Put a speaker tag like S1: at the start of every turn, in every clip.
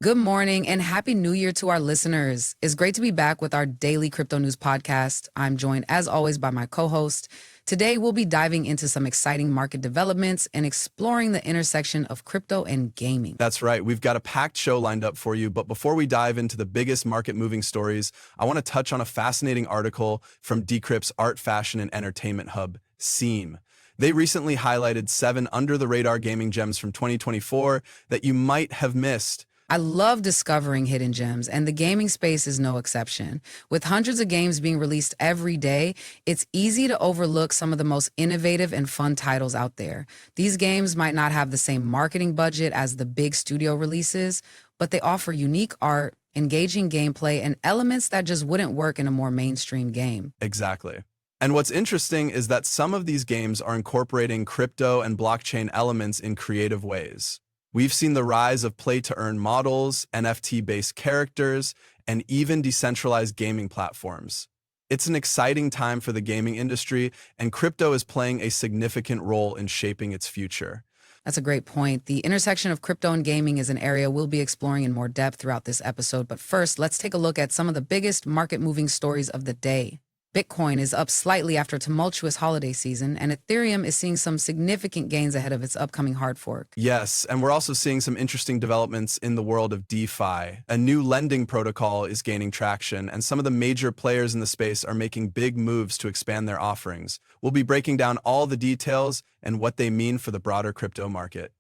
S1: Good morning and happy new year to our listeners. It's great to be back with our daily crypto news podcast. I'm joined as always by my co-host. Today we'll be diving into some exciting market developments and exploring the intersection of crypto and gaming.
S2: That's right. We've got a packed show lined up for you. But before we dive into the biggest market-moving stories, I want to touch on a fascinating article from Decrypt's art, fashion, and entertainment hub, Seam. They recently highlighted 7 under-the-radar gaming gems from 2024 that you might have missed.
S1: I love discovering hidden gems, and the gaming space is no exception. With hundreds of games being released every day, it's easy to overlook some of the most innovative and fun titles out there. These games might not have the same marketing budget as the big studio releases, but they offer unique art, engaging gameplay, and elements that just wouldn't work in a more mainstream game.
S2: Exactly. And what's interesting is that some of these games are incorporating crypto and blockchain elements in creative ways. We've seen the rise of play-to-earn models, NFT-based characters, and even decentralized gaming platforms. It's an exciting time for the gaming industry, and crypto is playing a significant role in shaping its future.
S1: That's a great point. The intersection of crypto and gaming is an area we'll be exploring in more depth throughout this episode. But first, let's take a look at some of the biggest market-moving stories of the day. Bitcoin is up slightly after a tumultuous holiday season, and Ethereum is seeing some significant gains ahead of its upcoming hard fork.
S2: Yes, and we're also seeing some interesting developments in the world of DeFi. A new lending protocol is gaining traction, and some of the major players in the space are making big moves to expand their offerings. We'll be breaking down all the details and what they mean for the broader crypto market.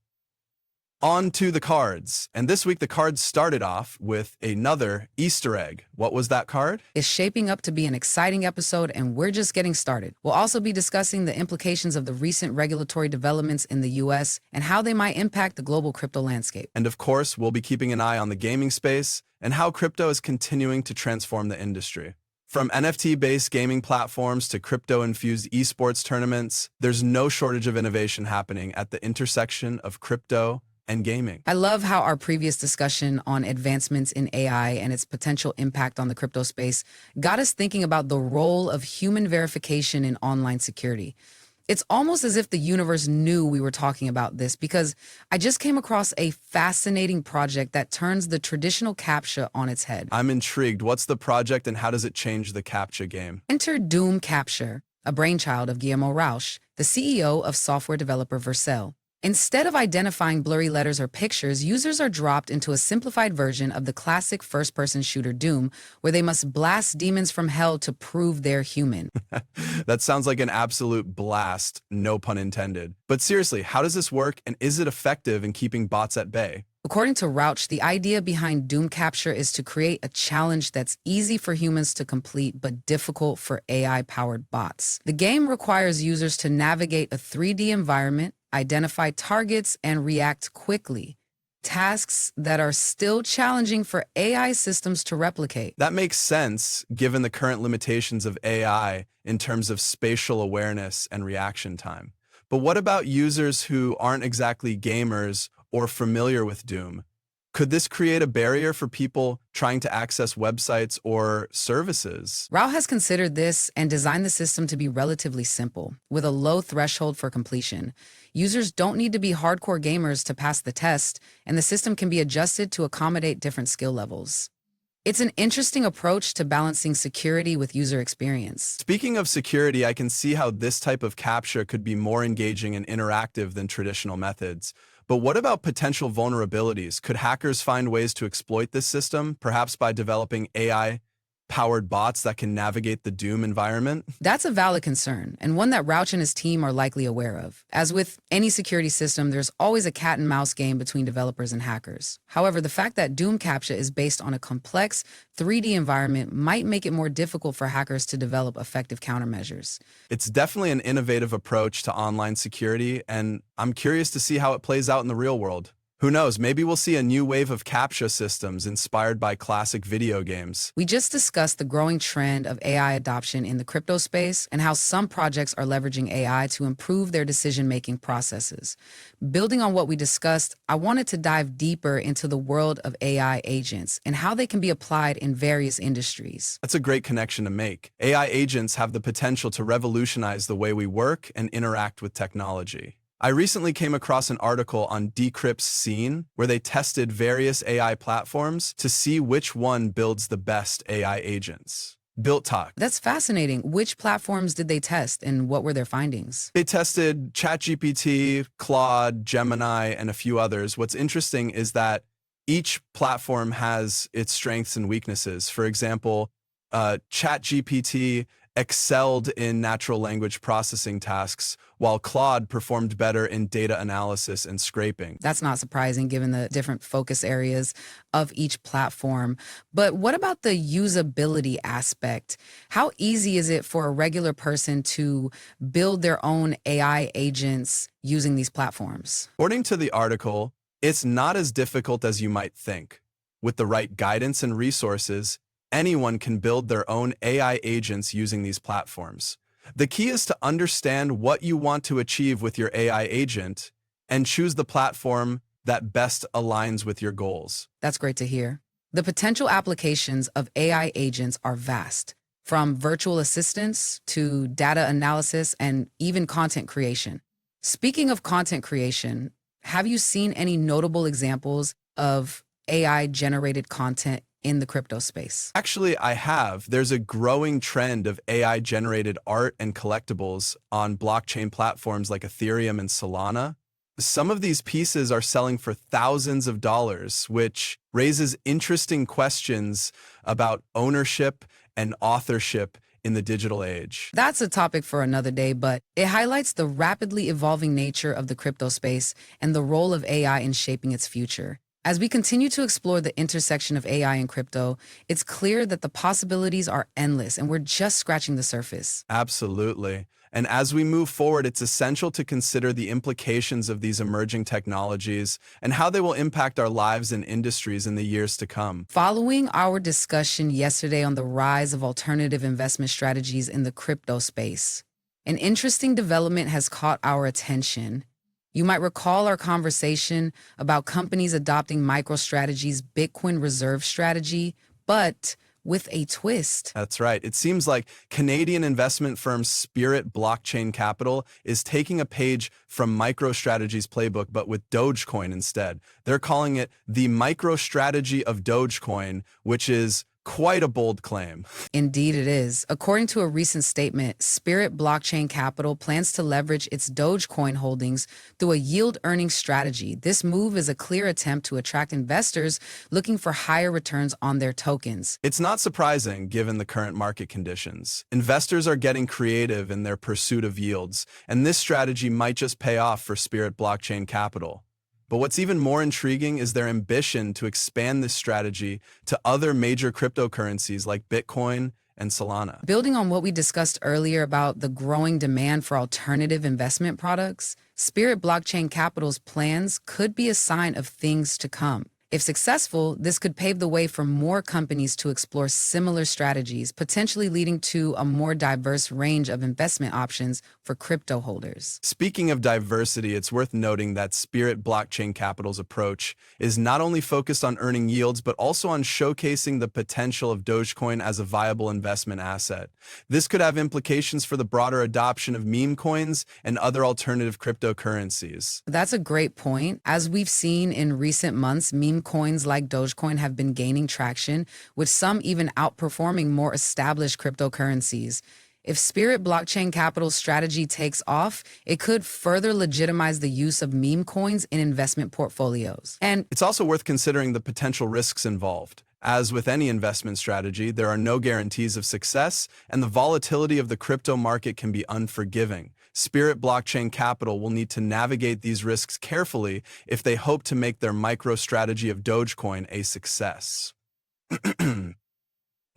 S2: On to the cards. And this week, the cards started off with another Easter egg. What was that card?
S1: It's shaping up to be an exciting episode, and we're just getting started. We'll also be discussing the implications of the recent regulatory developments in the US and how they might impact the global crypto landscape.
S2: And of course, we'll be keeping an eye on the gaming space and how crypto is continuing to transform the industry. From NFT-based gaming platforms to crypto-infused esports tournaments, there's no shortage of innovation happening at the intersection of crypto and gaming.
S1: I love how our previous discussion on advancements in AI and its potential impact on the crypto space got us thinking about the role of human verification in online security. It's almost as if the universe knew we were talking about this because I just came across a fascinating project that turns the traditional CAPTCHA on its head.
S2: I'm intrigued. What's the project and how does it change the CAPTCHA game?
S1: Enter Doom CAPTCHA, a brainchild of Guillermo Rauch, the CEO of software developer Vercel. Instead of identifying blurry letters or pictures, users are dropped into a simplified version of the classic first-person shooter Doom, where they must blast demons from hell to prove they're human.
S2: That sounds like an absolute blast, no pun intended. But seriously, how does this work and is it effective in keeping bots at bay?
S1: According to Rauch, the idea behind Doom CAPTCHA is to create a challenge that's easy for humans to complete but difficult for AI-powered bots. The game requires users to navigate a 3D environment, identify targets, and react quickly. Tasks that are still challenging for AI systems to replicate.
S2: That makes sense, given the current limitations of AI in terms of spatial awareness and reaction time. But what about users who aren't exactly gamers or familiar with Doom? Could this create a barrier for people trying to access websites or services?
S1: Rao has considered this and designed the system to be relatively simple, with a low threshold for completion. Users don't need to be hardcore gamers to pass the test, and the system can be adjusted to accommodate different skill levels. It's an interesting approach to balancing security with user experience.
S2: Speaking of security, I can see how this type of CAPTCHA could be more engaging and interactive than traditional methods. But what about potential vulnerabilities? Could hackers find ways to exploit this system, perhaps by developing AI-powered bots that can navigate the Doom environment?
S1: That's a valid concern, and one that Rauch and his team are likely aware of. As with any security system, there's always a cat and mouse game between developers and hackers. However, the fact that Doom CAPTCHA is based on a complex 3D environment might make it more difficult for hackers to develop effective countermeasures.
S2: It's definitely an innovative approach to online security, and I'm curious to see how it plays out in the real world. Who knows, maybe we'll see a new wave of CAPTCHA systems inspired by classic video games.
S1: We just discussed the growing trend of AI adoption in the crypto space and how some projects are leveraging AI to improve their decision-making processes. Building on what we discussed, I wanted to dive deeper into the world of AI agents and how they can be applied in various industries.
S2: That's a great connection to make. AI agents have the potential to revolutionize the way we work and interact with technology. I recently came across an article on Decrypt's Scene where they tested various AI platforms to see which one builds the best AI agents. Built Talk.
S1: That's fascinating. Which platforms did they test and what were their findings?
S2: They tested ChatGPT, Claude, Gemini, and a few others. What's interesting is that each platform has its strengths and weaknesses. For example, ChatGPT excelled in natural language processing tasks, while Claude performed better in data analysis and scraping.
S1: That's not surprising given the different focus areas of each platform. But what about the usability aspect? How easy is it for a regular person to build their own AI agents using these platforms?
S2: According to the article, it's not as difficult as you might think. With the right guidance and resources, anyone can build their own AI agents using these platforms. The key is to understand what you want to achieve with your AI agent and choose the platform that best aligns with your goals.
S1: That's great to hear. The potential applications of AI agents are vast, from virtual assistants to data analysis and even content creation. Speaking of content creation, have you seen any notable examples of AI-generated content in the crypto space?
S2: Actually, I have. There's a growing trend of AI-generated art and collectibles on blockchain platforms like Ethereum and Solana. Some of these pieces are selling for thousands of dollars, which raises interesting questions about ownership and authorship in the digital age.
S1: That's a topic for another day, but it highlights the rapidly evolving nature of the crypto space and the role of AI in shaping its future. As we continue to explore the intersection of AI and crypto, it's clear that the possibilities are endless and we're just scratching the surface.
S2: Absolutely. And as we move forward, it's essential to consider the implications of these emerging technologies and how they will impact our lives and industries in the years to come.
S1: Following our discussion yesterday on the rise of alternative investment strategies in the crypto space, an interesting development has caught our attention. You might recall our conversation about companies adopting MicroStrategy's Bitcoin reserve strategy, but with a twist.
S2: That's right. It seems like Canadian investment firm Spirit Blockchain Capital is taking a page from MicroStrategy's playbook, but with Dogecoin instead. They're calling it the MicroStrategy of Dogecoin, which is quite a bold claim.
S1: Indeed it is. According to a recent statement, Spirit Blockchain Capital plans to leverage its Dogecoin holdings through a yield-earning strategy. This move is a clear attempt to attract investors looking for higher returns on their tokens.
S2: It's not surprising given the current market conditions. Investors are getting creative in their pursuit of yields, and this strategy might just pay off for Spirit Blockchain Capital. But what's even more intriguing is their ambition to expand this strategy to other major cryptocurrencies like Bitcoin and Solana.
S1: Building on what we discussed earlier about the growing demand for alternative investment products, Spirit Blockchain Capital's plans could be a sign of things to come. If successful, this could pave the way for more companies to explore similar strategies, potentially leading to a more diverse range of investment options for crypto holders.
S2: Speaking of diversity, it's worth noting that Spirit Blockchain Capital's approach is not only focused on earning yields, but also on showcasing the potential of Dogecoin as a viable investment asset. This could have implications for the broader adoption of meme coins and other alternative cryptocurrencies.
S1: That's a great point. As we've seen in recent months, meme coins like Dogecoin have been gaining traction, with some even outperforming more established cryptocurrencies. If Spirit Blockchain Capital's strategy takes off, it could further legitimize the use of meme coins in investment portfolios. And
S2: it's also worth considering the potential risks involved. As with any investment strategy, there are no guarantees of success, and the volatility of the crypto market can be unforgiving. Spirit Blockchain Capital will need to navigate these risks carefully if they hope to make their MicroStrategy of Dogecoin a success.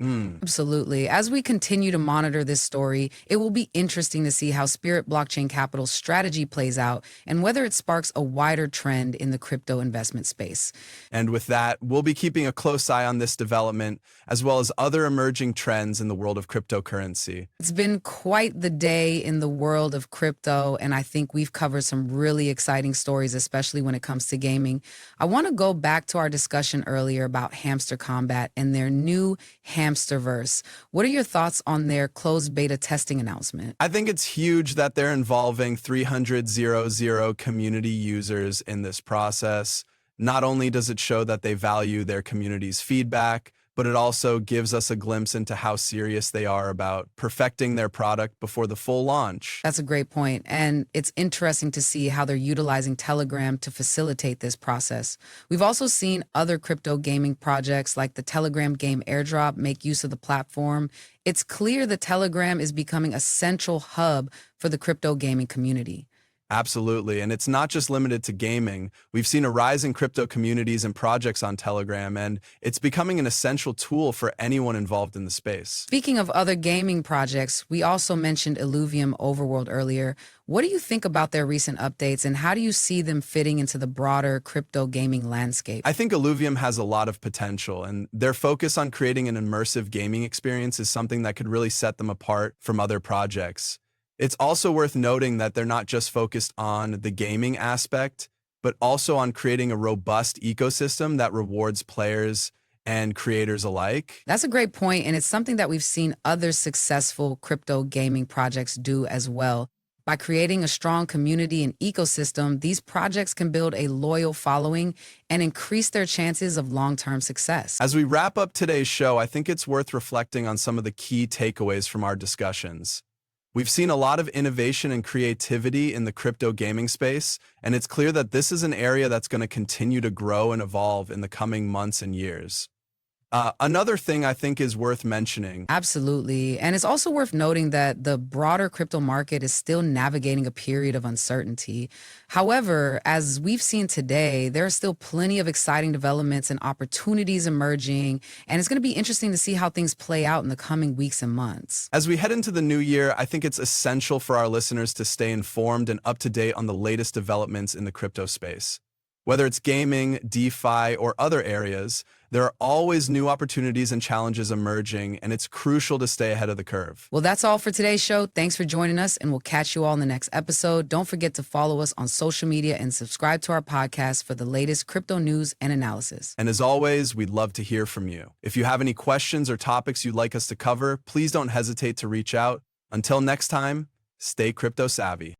S1: Absolutely. As we continue to monitor this story, it will be interesting to see how Spirit Blockchain Capital's strategy plays out and whether it sparks a wider trend in the crypto investment space.
S2: And with that, we'll be keeping a close eye on this development, as well as other emerging trends in the world of cryptocurrency.
S1: It's been quite the day in the world of crypto, and I think we've covered some really exciting stories, especially when it comes to gaming. I want to go back to our discussion earlier about Hamster Kombat and their new Hamster Hamsterverse. What are your thoughts on their closed beta testing announcement?
S2: I think it's huge that they're involving 300,000 community users in this process. Not only does it show that they value their community's feedback, but it also gives us a glimpse into how serious they are about perfecting their product before the full launch.
S1: That's a great point, and it's interesting to see how they're utilizing Telegram to facilitate this process. We've also seen other crypto gaming projects like the Telegram game Airdrop make use of the platform. It's clear that Telegram is becoming a central hub for the crypto gaming community.
S2: Absolutely. And it's not just limited to gaming. We've seen a rise in crypto communities and projects on Telegram, and it's becoming an essential tool for anyone involved in the space.
S1: Speaking of other gaming projects, we also mentioned Illuvium Overworld earlier. What do you think about their recent updates, and how do you see them fitting into the broader crypto gaming landscape?
S2: I think Illuvium has a lot of potential, and their focus on creating an immersive gaming experience is something that could really set them apart from other projects. It's also worth noting that they're not just focused on the gaming aspect, but also on creating a robust ecosystem that rewards players and creators alike.
S1: That's a great point, and it's something that we've seen other successful crypto gaming projects do as well. By creating a strong community and ecosystem, these projects can build a loyal following and increase their chances of long-term success.
S2: As we wrap up today's show, I think it's worth reflecting on some of the key takeaways from our discussions. We've seen a lot of innovation and creativity in the crypto gaming space, and it's clear that this is an area that's going to continue to grow and evolve in the coming months and years. Another thing I think is worth mentioning.
S1: Absolutely. And it's also worth noting that the broader crypto market is still navigating a period of uncertainty. However, as we've seen today, there are still plenty of exciting developments and opportunities emerging, and it's going to be interesting to see how things play out in the coming weeks and months.
S2: As we head into the new year, I think it's essential for our listeners to stay informed and up to date on the latest developments in the crypto space. Whether it's gaming, DeFi, or other areas, there are always new opportunities and challenges emerging, and it's crucial to stay ahead of the curve.
S1: Well, that's all for today's show. Thanks for joining us, and we'll catch you all in the next episode. Don't forget to follow us on social media and subscribe to our podcast for the latest crypto news and analysis.
S2: And as always, we'd love to hear from you. If you have any questions or topics you'd like us to cover, please don't hesitate to reach out. Until next time, stay crypto savvy.